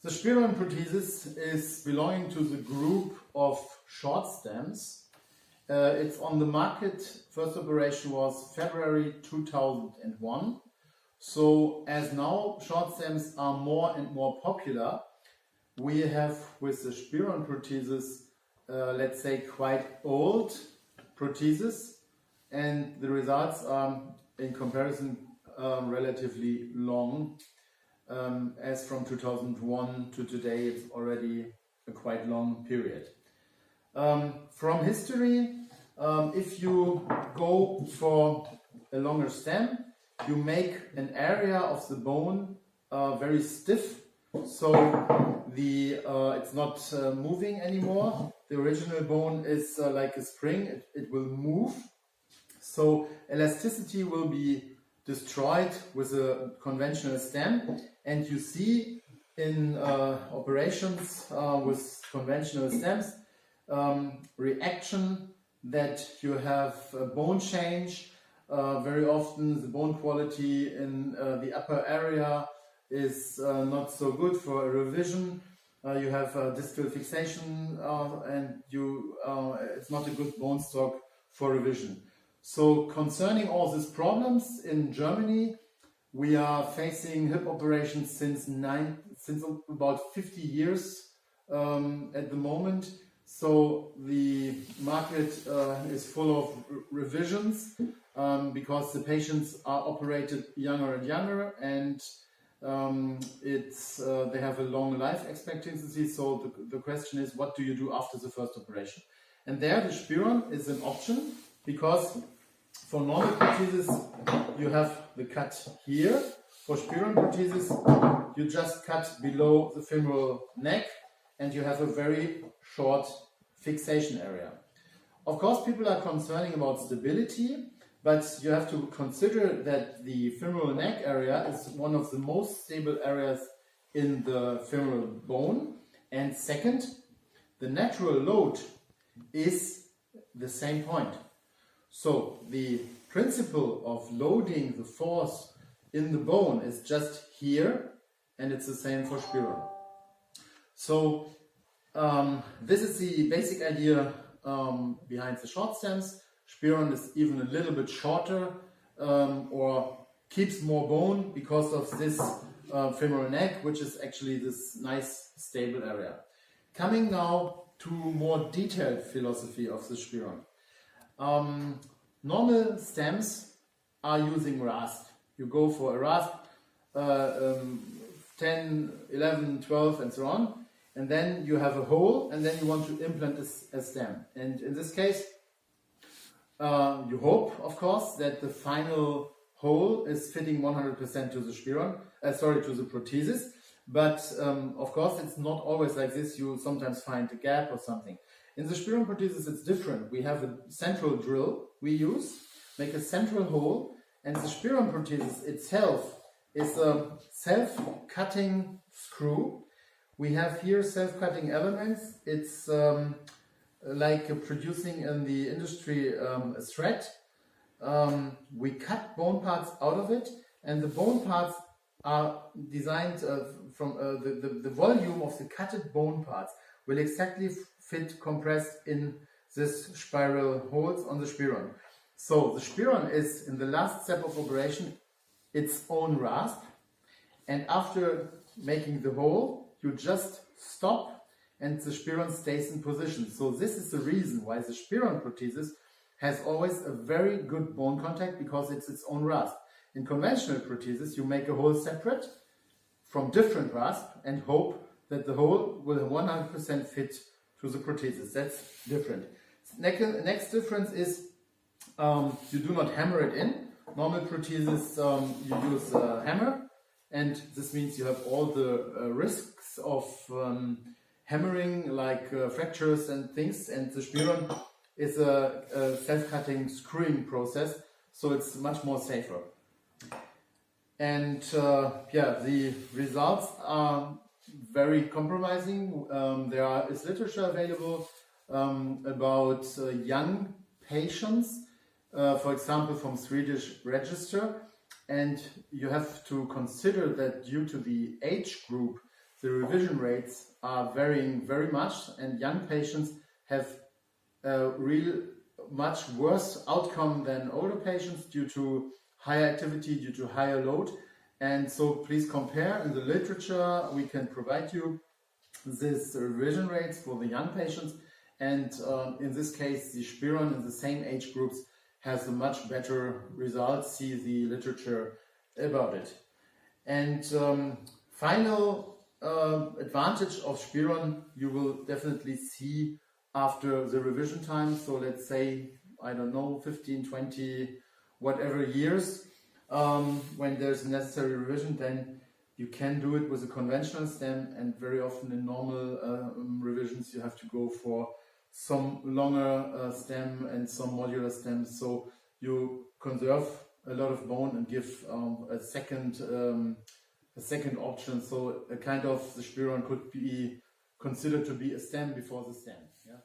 The Spiron prosthesis is belonging to the group of short stems. It's on the market. First operation was February 2001. So as now short stems are more and more popular, we have with the Spiron prosthesis, let's say quite old prosthesis, and the results are in comparison relatively long. As from 2001 to today, it's already a quite long period. From history, if you go for a longer stem, you make an area of the bone very stiff, so it's not moving anymore. The original bone is like a spring, it will move. So elasticity will be destroyed with a conventional stem, and you see in operations with conventional stems reaction that you have a bone change. Very often the bone quality in the upper area is not so good for a revision. You have distal fixation and it's not a good bone stock for revision. So concerning all these problems in Germany, we are facing hip operations since about 50 years at the moment. So the market is full of revisions because the patients are operated younger and younger, and they have a long life expectancy. So the question is, what do you do after the first operation? And there the Spiron is an option, because for normal prosthesis you have the cut here. For Spiron prosthesis you just cut below the femoral neck and you have a very short fixation area. Of course, people are concerning about stability, but you have to consider that the femoral neck area is one of the most stable areas in the femoral bone. And second, the natural load is the same point. So the principle of loading the force in the bone is just here, and it's the same for Spiron. So this is the basic idea behind the short stems. Spiron is even a little bit shorter or keeps more bone because of this femoral neck, which is actually this nice stable area. Coming now to more detailed philosophy of the Spiron. Normal stems are using rasp. You go for a rasp 10, 11, 12 and so on, and then you have a hole, and then you want to implant a stem. And in this case, you hope, of course, that the final hole is fitting 100% to the Spiron, to the prosthesis. But of course, it's not always like this. You sometimes find a gap or something. In the Spiron prosthesis, it's different. We have a central drill we use, make a central hole, and the Spiron prosthesis itself is a self-cutting screw. We have here self-cutting elements. It's like producing in the industry a thread. We cut bone parts out of it, and the bone parts are designed from the volume of the cutted bone parts will exactly fit compressed in this spiral holes on the Spiron. So the Spiron is, in the last step of operation, its own rasp, and after making the hole you just stop and the Spiron stays in position. So this is the reason why the Spiron prosthesis has always a very good bone contact, because it's its own rasp. In conventional prosthesis you make a hole separate from different rasp and hope that the hole will 100% fit to the prosthesis. That's different. Next difference is you do not hammer it in. Normal prosthesis you use a hammer, and this means you have all the risks of hammering, like fractures and things, and the Spiron is a self-cutting screwing process, so it's much more safer. And the results are very compromising. There is literature available about young patients, for example from Swedish register, and you have to consider that due to the age group the revision rates are varying very much, and young patients have a real much worse outcome than older patients due to higher activity, due to higher load. And so please compare. In the literature we can provide you these revision rates for the young patients, and in this case the Spiron in the same age groups has a much better result. See the literature about it. And final advantage of Spiron you will definitely see after the revision time. So let's say, I don't know, 15, 20, whatever years, when there's necessary revision, then you can do it with a conventional stem, and very often in normal revisions you have to go for some longer stem and some modular stems, so you conserve a lot of bone and give a second option. So a kind of the Spiron could be considered to be a stem before the stem. Yeah.